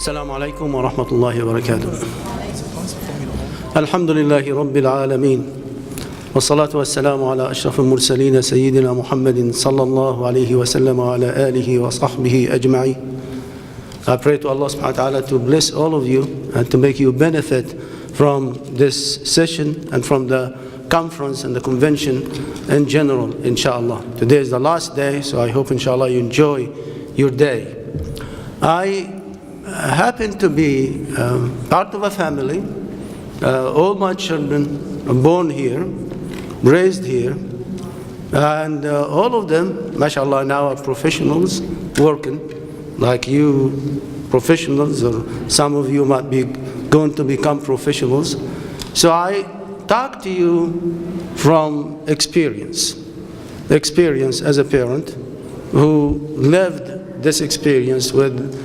السلام عليكم ورحمة الله وبركاته. الحمد لله رب العالمين والصلاة والسلام على أشرف المرسلين سيدنا محمد صلى الله عليه وسلم وعلى آله وصحبه أجمعين. I pray to Allah subhanahu wa ta'ala to bless all of you and to make you benefit from this session and from the conference and the convention in general, inshallah. Today is the last day, so I hope inshallah you enjoy your day. I happen to be part of a family. All my children are born here, raised here, and all of them, mashallah, now are professionals working, like you professionals, or some of you might be going to become professionals. So I talk to you from experience as a parent who lived this experience with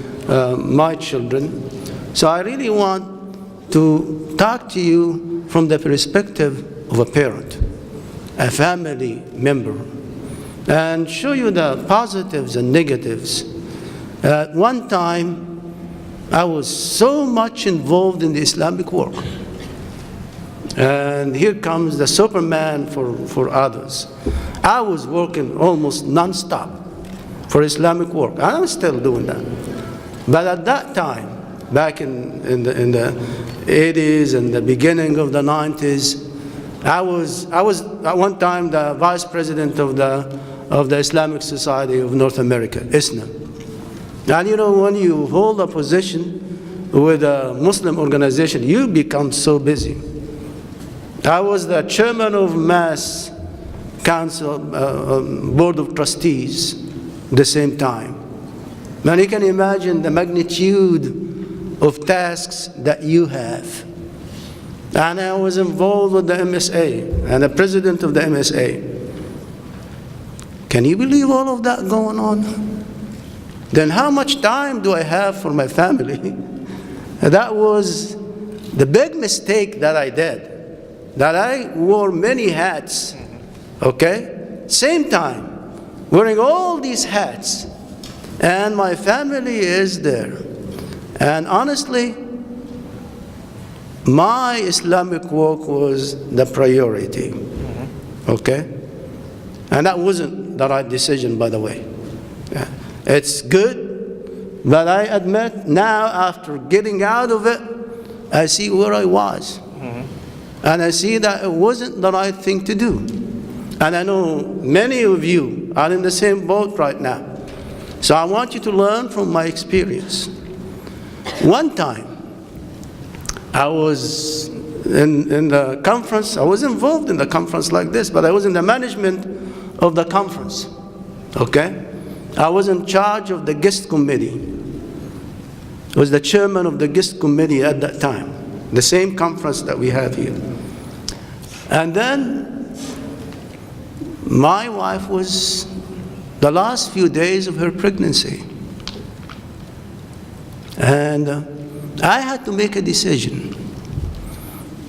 my children. So I really want to talk to you from the perspective of a parent, a family member, and show you the positives and negatives. At one time, I was so much involved in the Islamic work. And here comes the Superman for others. I was working almost non-stop for Islamic work. I'm still doing that. But at that time, back in the 80s and the beginning of the 90s, I was at one time the vice president of the Islamic Society of North America, ISNA. And you know, when you hold a position with a Muslim organization, you become so busy. I was the chairman of MAS Council, Board of Trustees at the same time. Now you can imagine the magnitude of tasks that you have. And I was involved with the MSA and the president of the MSA. Can you believe all of that going on? Then how much time do I have for my family? That was the big mistake that I did, that I wore many hats, okay? Same time, wearing all these hats, and my family is there. And honestly, my Islamic work was the priority, okay? And that wasn't the right decision, by the way. Yeah. It's good, but I admit now, after getting out of it, I see where I was. And I see that it wasn't the right thing to do. And I know many of you are in the same boat right now. So I want you to learn from my experience. One time, I was in the conference. I was involved in the conference like this, but I was in the management of the conference, okay? I was in charge of the guest committee. I was the chairman of the guest committee at that time, the same conference that we have here. And then my wife was the last few days of her pregnancy. And I had to make a decision.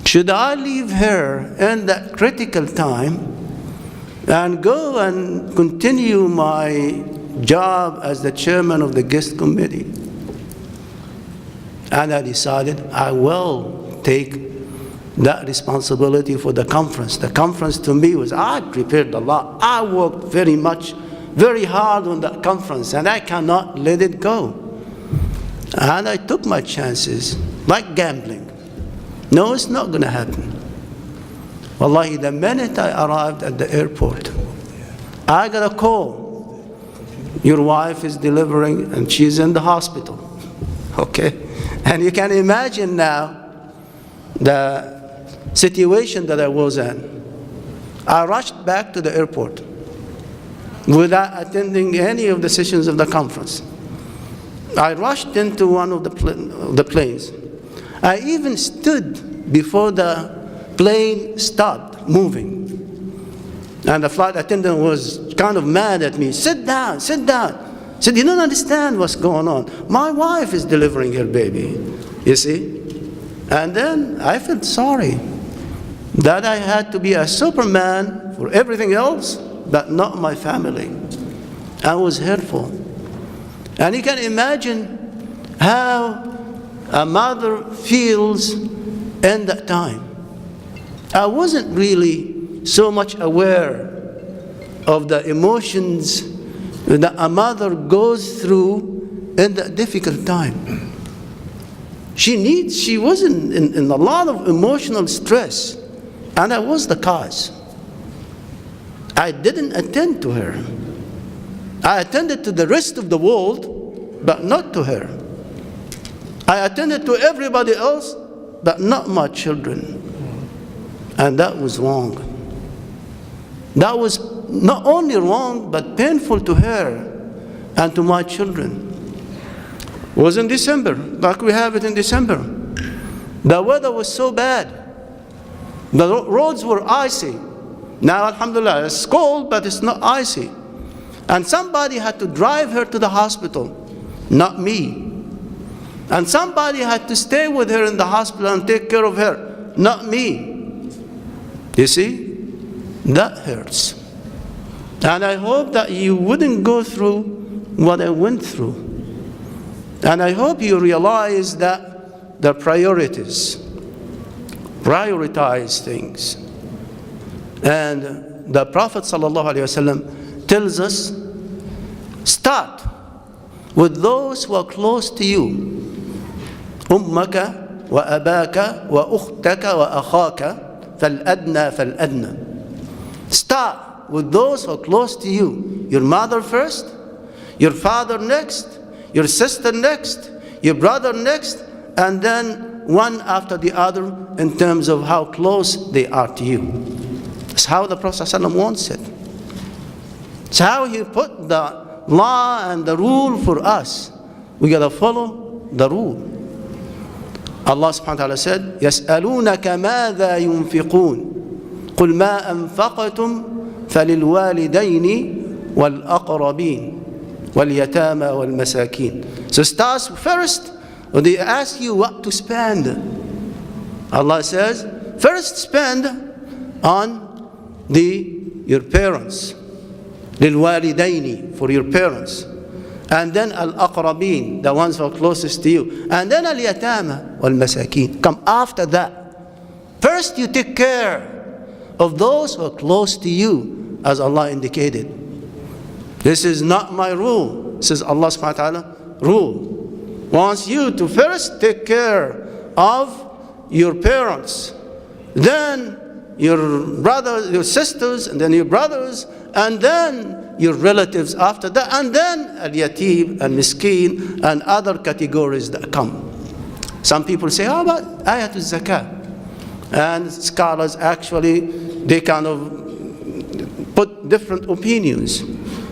Should I leave her in that critical time and go and continue my job as the chairman of the guest committee? And I decided I will take that responsibility for the conference. The conference to me was, I prepared a lot. I worked very hard on that conference, and I cannot let it go. And I took my chances, like gambling. No, it's not going to happen. Wallahi, the minute I arrived at the airport, I got a call. Your wife is delivering and she's in the hospital, okay? And you can imagine now the situation that I was in. I rushed back to the airport without attending any of the sessions of the conference. I rushed into one of the planes. I even stood before the plane stopped moving. And the flight attendant was kind of mad at me. Sit down, sit down. I said, you don't understand what's going on. My wife is delivering her baby, you see. And then I felt sorry that I had to be a Superman for everything else, but not my family. I was hurtful. And you can imagine how a mother feels in that time. I wasn't really so much aware of the emotions that a mother goes through in that difficult time. She was in a lot of emotional stress, and I was the cause. I didn't attend to her. I attended to the rest of the world, but not to her. I attended to everybody else, but not my children. And that was wrong. That was not only wrong, but painful to her and to my children. It was in December, like we have it in December. The weather was so bad. The roads were icy. Now, alhamdulillah, it's cold, but it's not icy. And somebody had to drive her to the hospital, not me. And somebody had to stay with her in the hospital and take care of her, not me. You see, that hurts. And I hope that you wouldn't go through what I went through. And I hope you realize that the priorities, prioritize things. And the Prophet ﷺ tells us, start with those who are close to you. أمك وأباك وأختك وأخاك فالأدنى فالأدنى. Start with those who are close to you. Your mother first, your father next, your sister next, your brother next, and then one after the other in terms of how close they are to you. That's how the Prophet ﷺ wants it. It's how he put the law and the rule for us. We got to follow the rule. Allah subhanahu wa ta'ala said, يَسْأَلُونَكَ مَاذَا يُنْفِقُونَ قُلْ مَا أَنفَقْتُمْ فَلِلْوَالِدَيْنِ وَالْأَقْرَبِينَ وَالْيَتَامَى وَالْمَسَاكِينَ. So starts first, when they ask you what to spend, Allah says, first spend on your parents. لِلْوَالِدَيْنِ, for your parents. And then al-aqrabin, the ones who are closest to you. And then al-yatama wal-masakin. Come after that. First you take care of those who are close to you, as Allah indicated. This is not my rule. This is Allah subhanahu wa ta'ala rule. Wants you to first take care of your parents. Then your brothers, your sisters, and then your brothers, and then your relatives after that, and then al-yatim and miskin and other categories that come. Some people say, how about ayatul zakah? And scholars actually, they kind of put different opinions,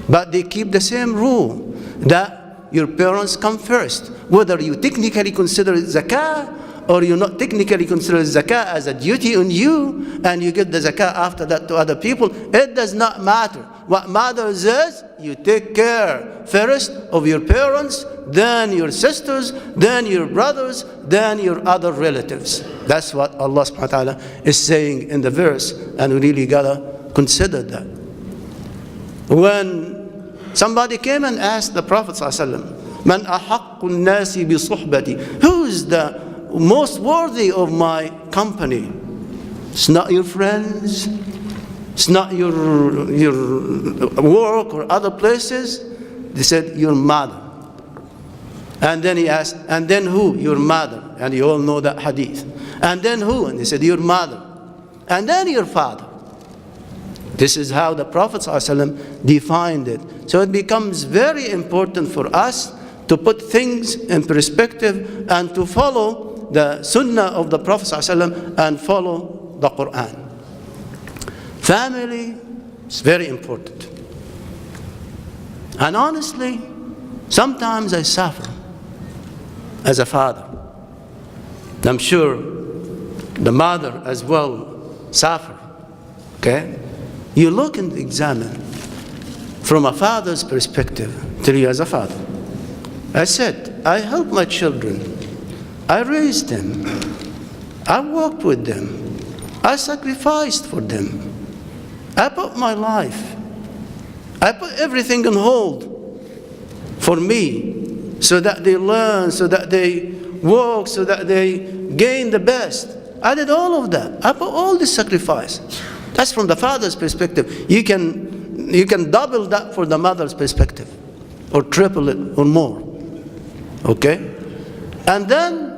but they keep the same rule that your parents come first. Whether you technically consider it zakah or you not technically consider zakah as a duty on you, and you give the zakah after that to other people, it does not matter. What matters is you take care first of your parents, then your sisters, then your brothers, then your other relatives. That's what Allah subhanahu wa ta'ala is saying in the verse, and we really gotta consider that. When somebody came and asked the Prophet ﷺ, Man ahaqqun nasi bi suhbati, who's the most worthy of my company? It's not your friends, it's not your work or other places. They said, your mother. And then he asked, and then who? Your mother. And you all know that hadith. And then who? And they said, your mother. And then your father. This is how the Prophet ﷺ defined it. So it becomes very important for us to put things in perspective and to follow the sunnah of the Prophet ﷺ and follow the Quran. Family is very important. And honestly, sometimes I suffer as a father. I'm sure the mother as well suffer. Okay? You look and examine from a father's perspective. Tell you as a father, I said, I helped my children. I raised them. I worked with them. I sacrificed for them. I put my life. I put everything on hold for me so that they learn, so that they work so that they gain the best. I did all of that. I put all this sacrifice. That's from the father's perspective. You can double that for the mother's perspective, or triple it, or more. Okay? And then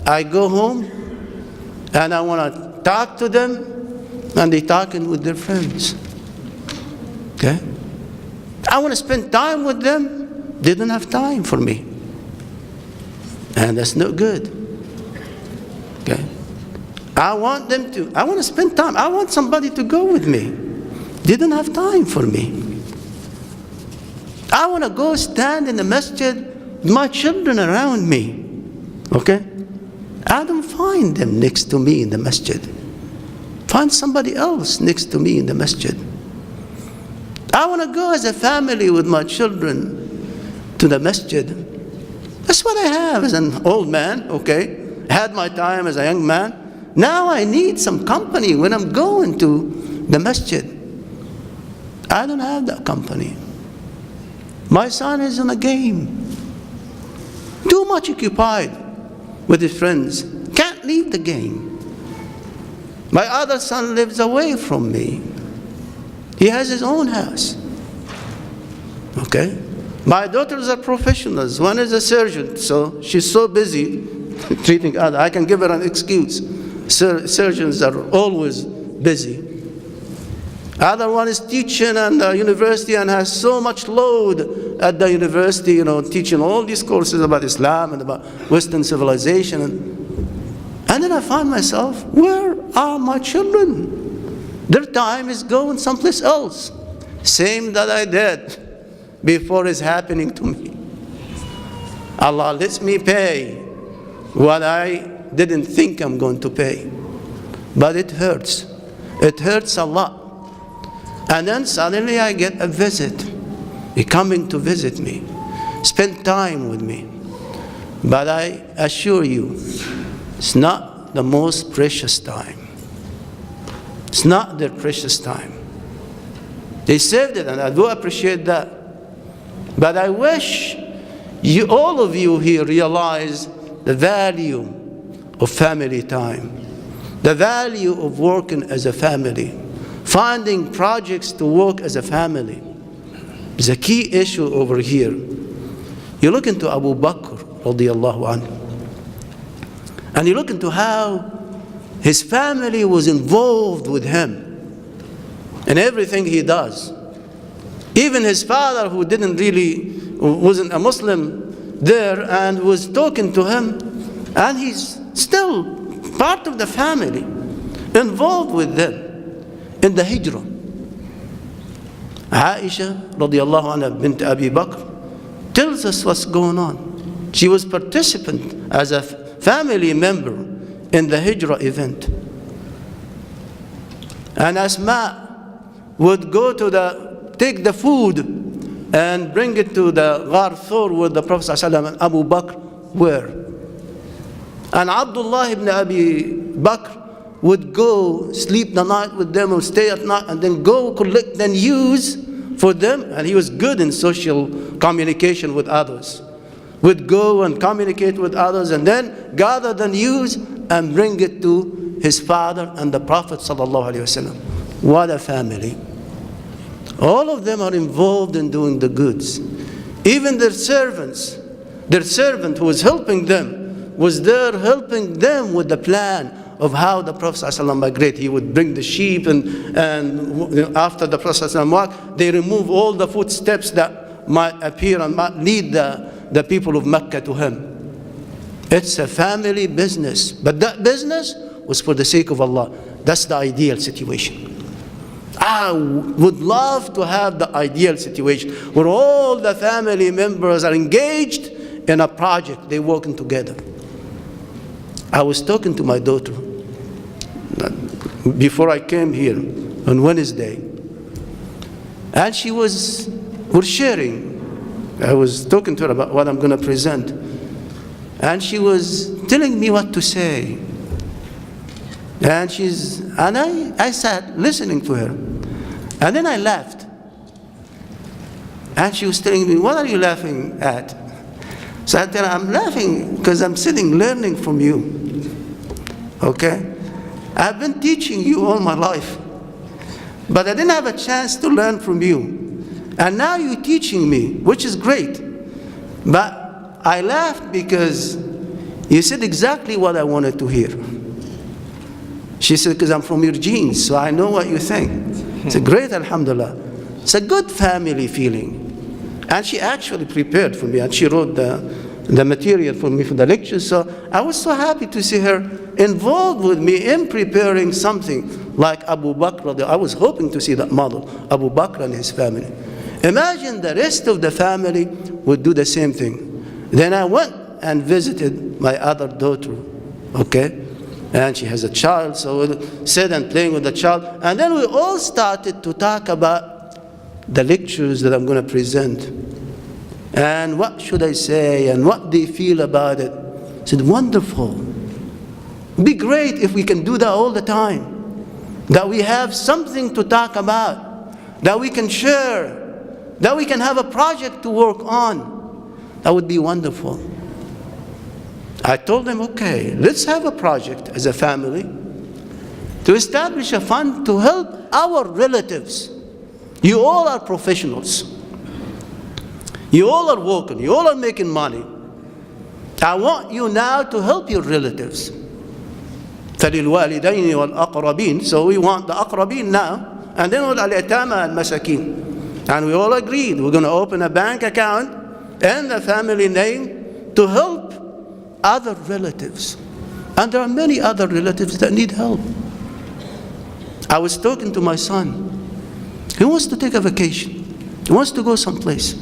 I go home and I want to talk to them, and they're talking with their friends. Okay? I want to spend time with them. They don't have time for me. And that's not good. Okay? I want to spend time. I want somebody to go with me. They don't have time for me. I want to go stand in the masjid with my children around me. Okay? I don't find them next to me in the masjid. Find somebody else next to me in the masjid. I want to go as a family with my children to the masjid. That's what I have as an old man, okay? Had my time as a young man. Now I need some company when I'm going to the masjid. I don't have that company. My son is in a game. Too much occupied with his friends. Can't leave the game. My other son lives away from me. He has his own house. Okay? My daughters are professionals. One is a surgeon, so she's so busy treating others. I can give her an excuse. Surgeons are always busy. Other one is teaching at the university and has so much load at the university, teaching all these courses about Islam and about Western civilization. And then I find myself, where are my children? Their time is going someplace else. Same that I did before it's happening to me. Allah lets me pay what I didn't think I'm going to pay. But it hurts. It hurts a lot. And then suddenly I get a visit. You're coming to visit me. Spend time with me. But I assure you, it's not the most precious time. It's not their precious time. They saved it, and I do appreciate that. But I wish all of you here realize the value of family time, the value of working as a family, finding projects to work as a family. Is a key issue over here. You look into Abu Bakr radiallahu anhu, and you look into how his family was involved with him in everything he does. Even his father, who wasn't a Muslim there, and was talking to him, and he's still part of the family, involved with them in the hijrah. Aisha radiallahu anha bint Abi Bakr tells us what's going on. She was participant as a family member in the hijrah event. And Asma would go to take the food and bring it to the Ghar Thur where the Prophet ﷺ and Abu Bakr were. And Abdullah ibn Abi Bakr would go sleep the night with them, or stay at night, and then go collect the news for them. And he was good in social communication with others. Would go and communicate with others, and then gather the news and bring it to his father and the Prophet ﷺ. What a family. All of them are involved in doing the goods. Even their servants, their servant who was helping them, was there helping them with the plan of how the Prophet ﷺ migrate. He would bring the sheep, and after the Prophet ﷺ walked, they remove all the footsteps that might appear and might lead the people of Mecca to him. It's a family business. But that business was for the sake of Allah. That's the ideal situation. I would love to have the ideal situation where all the family members are engaged in a project. They're working together. I was talking to my daughter before I came here on Wednesday. And we're sharing. I was talking to her about what I'm going to present. And she was telling me what to say. And I sat listening to her. And then I laughed. And she was telling me, what are you laughing at? So I tell her, I'm laughing because I'm sitting learning from you. Okay? I've been teaching you all my life, but I didn't have a chance to learn from you. And now you're teaching me, which is great. But I laughed because you said exactly what I wanted to hear. She said, because I'm from your genes, so I know what you think. It's a great, alhamdulillah. It's a good family feeling. And she actually prepared for me, and she wrote the material for me for the lecture. So I was so happy to see her involved with me in preparing something like Abu Bakr. I was hoping to see that model, Abu Bakr and his family. Imagine the rest of the family would do the same thing. Then I went and visited my other daughter, okay? And she has a child, so we sat and playing with the child. And then we all started to talk about the lectures that I'm going to present. And what should I say, and what they feel about it. I said, wonderful. It'd be great if we can do that all the time. That we have something to talk about, that we can share, that we can have a project to work on. That would be wonderful. I told them, okay, let's have a project as a family to establish a fund to help our relatives. You all are professionals. You all are working. You all are making money. I want you now to help your relatives. فَلِلْوَالِدَيْنِ وَالْأَقْرَبِينَ. So we want the أقربين now. And then وَالْيَتَامَى الْمَسَاكِينَ. And we all agreed we're going to open a bank account and a family name to help other relatives. And there are many other relatives that need help. I was talking to my son. He wants to take a vacation. He wants to go someplace.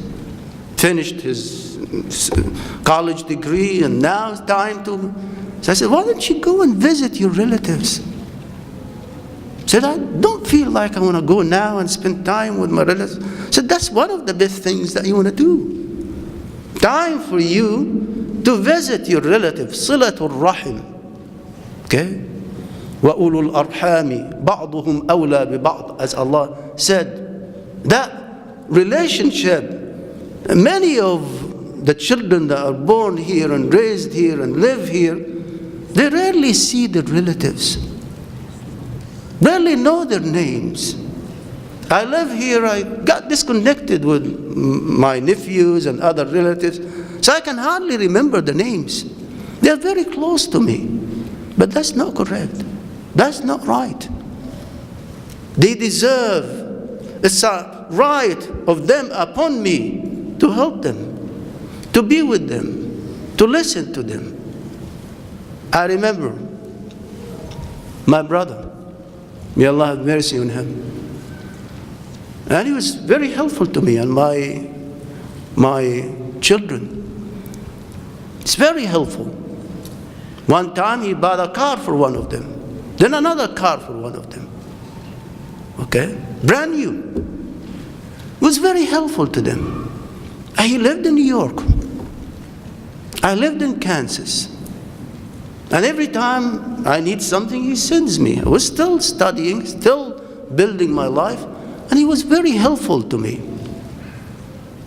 Finished his college degree and now it's time to... So I said, why don't you go and visit your relatives? I said, I don't feel like I want to go now and spend time with my relatives. I said, that's one of the best things that you want to do. Time for you to visit your relatives. صِلَةُ الرَّحِمِ. Okay? وَأُولُو الْأَرْحَامِ بَعْضُهُمْ أَوْلَى بِبَعْضٍ. As Allah said, that relationship, many of the children that are born here and raised here and live here, they rarely see their relatives, rarely know their names. I live here, I got disconnected with my nephews and other relatives, so I can hardly remember the names. They're very close to me, but that's not correct. That's not right. They deserve, it's a right of them upon me to help them, to be with them, to listen to them. I remember my brother, may Allah have mercy on him. And he was very helpful to me and my children. It's very helpful. One time he bought a car for one of them, then another car for one of them. Okay? Brand new. It was very helpful to them. He lived in New York. I lived in Kansas. And every time I need something, he sends me. I was still studying, still building my life, and he was very helpful to me.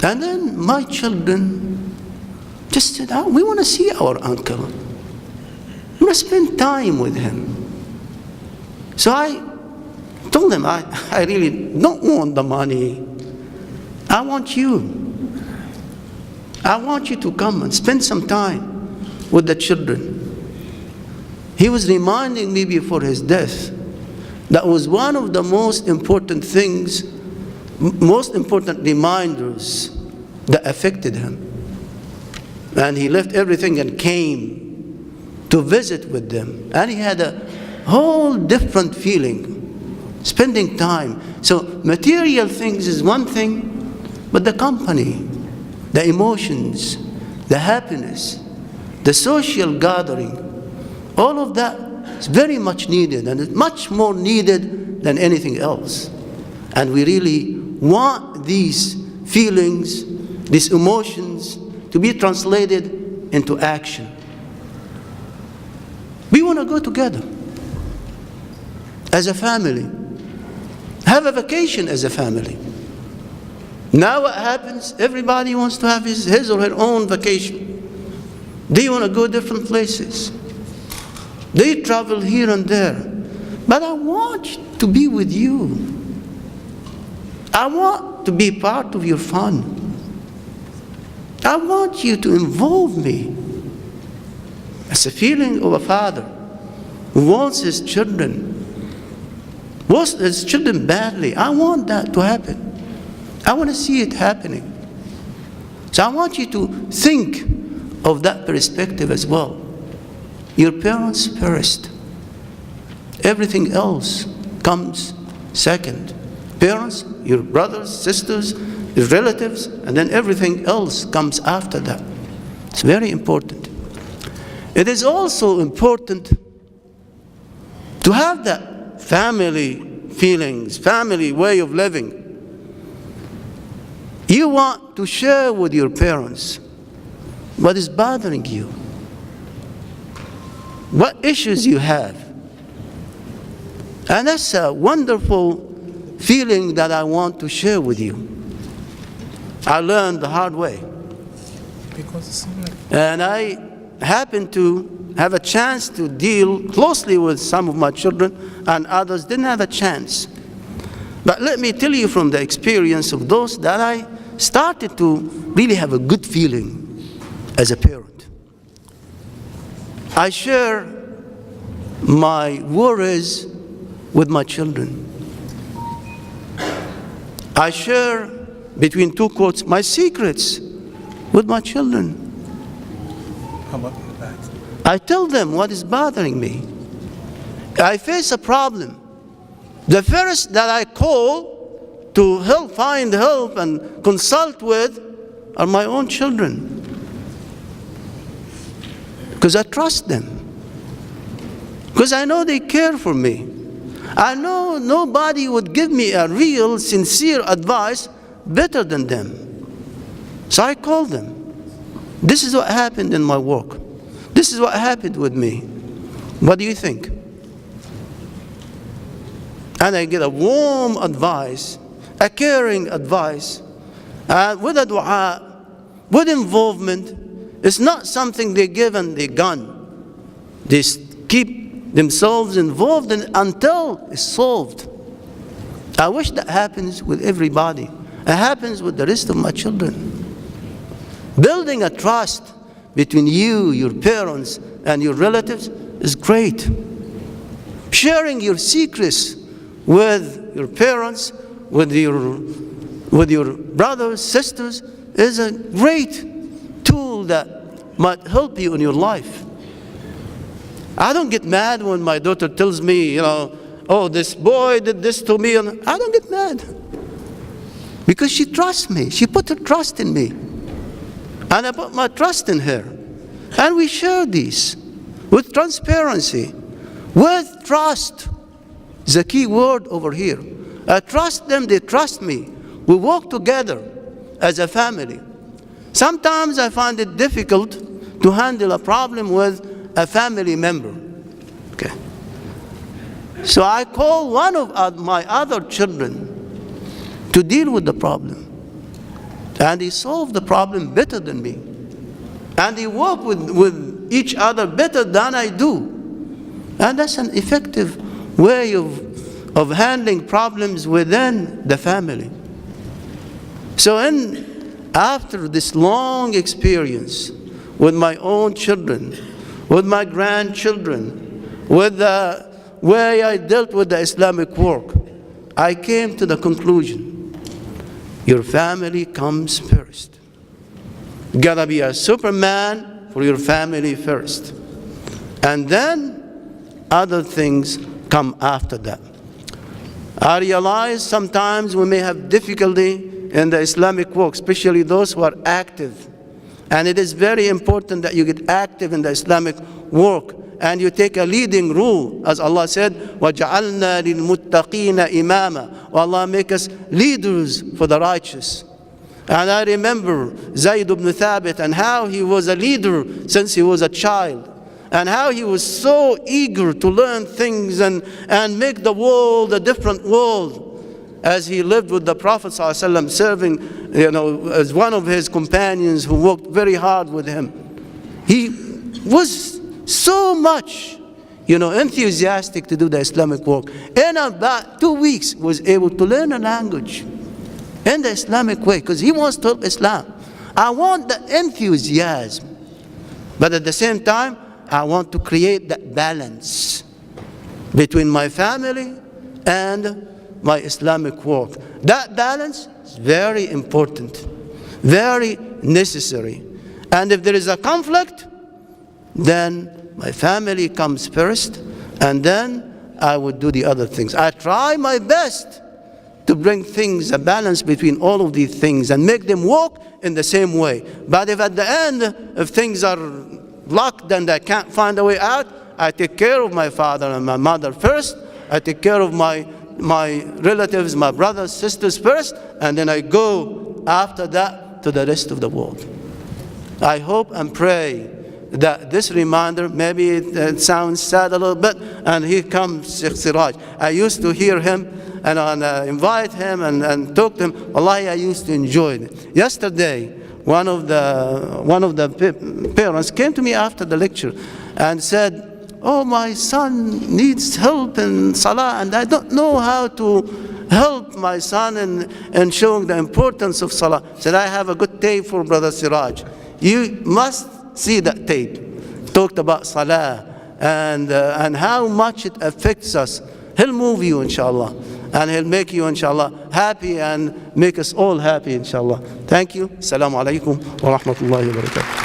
And then my children just said, oh, we want to see our uncle. We want to spend time with him. So I told them, I really don't want the money. I want you. I want you to come and spend some time with the children. He was reminding me before his death that was one of the most important things, most important reminders that affected him. And he left everything and came to visit with them. And he had a whole different feeling, spending time. So material things is one thing, but the company, the emotions, the happiness, the social gathering, all of that is very much needed, and it's much more needed than anything else. And we really want these feelings, these emotions to be translated into action. We want to go together as a family, have a vacation as a family. Now what happens? Everybody wants to have his or her own vacation. They want to go different places. They travel here and there. But I want to be with you. I want to be part of your fun. I want you to involve me. It's a feeling of a father who wants his children badly. I want that to happen. I want to see it happening. So I want you to think of that perspective as well. Your parents first. Everything else comes second. Parents, your brothers, sisters, your relatives, and then everything else comes after that. It's very important. It is also important to have that family feelings, family way of living. You want to share with your parents what is bothering you, what issues you have. And that's a wonderful feeling that I want to share with you. I learned the hard way. And I happened to have a chance to deal closely with some of my children, and others didn't have a chance. But let me tell you from the experience of those that I started to really have a good feeling as a parent. I share my worries with my children. I share, between two quotes, my secrets with my children. How about that? I tell them what is bothering me. I face a problem. The first that I call to help, find help and consult with are my own children. Because I trust them. Because I know they care for me. I know nobody would give me a real, sincere advice better than them. So I call them. This is what happened in my work. This is what happened with me. What do you think? And I get a warm advice, a caring advice, with a dua, with involvement. It's not something they give and they're gone. They keep themselves involved until it's solved. I wish that happens with everybody. It happens with the rest of my children. Building a trust between you, your parents, and your relatives is great. Sharing your secrets with your parents, with your brothers, sisters, is a great tool that might help you in your life. I don't get mad when my daughter tells me, oh, this boy did this to me. And I don't get mad. Because she trusts me. She put her trust in me. And I put my trust in her. And we share these with transparency, with trust. Is a key word over here. I trust them, they trust me. We work together as a family. Sometimes I find it difficult to handle a problem with a family member. Okay. So I call one of my other children to deal with the problem. And he solved the problem better than me. And he work with each other better than I do. And that's an effective way of handling problems within the family. So after this long experience with my own children, with my grandchildren, with the way I dealt with the Islamic work, I came to the conclusion, your family comes first. You gotta be a Superman for your family first. And then other things come after that. I realize sometimes we may have difficulty in the Islamic work, especially those who are active. And it is very important that you get active in the Islamic work and you take a leading role. As Allah said, وَجَعَلْنَا لِلْمُتَّقِينَ إِمَامًا. Allah make us leaders for the righteous. And I remember Zayd ibn Thabit and how he was a leader since he was a child. And how he was so eager to learn things and make the world a different world. As he lived with the Prophet ﷺ, serving, as one of his companions who worked very hard with him. He was so much, enthusiastic to do the Islamic work. In about 2 weeks, was able to learn a language in the Islamic way, because he wants to help Islam. I want the enthusiasm, but at the same time, I want to create that balance between my family and my Islamic work. That balance is very important, very necessary. And if there is a conflict, then my family comes first, and then I would do the other things. I try my best to bring things, a balance between all of these things and make them work in the same way. But if at the end, if things are locked and I can't find a way out, I take care of my father and my mother first. I take care of my relatives, my brothers, sisters first, and then I go after that to the rest of the world. I hope and pray that this reminder, maybe it sounds sad a little bit, and here comes Sheikh Siraj. I used to hear him and invite him and talk to him. Wallahi, I used to enjoy it. Yesterday, one of the parents came to me after the lecture and said, "Oh, my son needs help in Salah, and I don't know how to help my son in showing the importance of Salah." I said, "I have a good tape for Brother Siraj. You must see that tape." Talked about Salah and how much it affects us. He'll move you, inshallah, and he'll make you, inshallah, happy and make us all happy, inshallah. Thank you. Assalamu alaikum wa rahmatullahi wa barakatuh.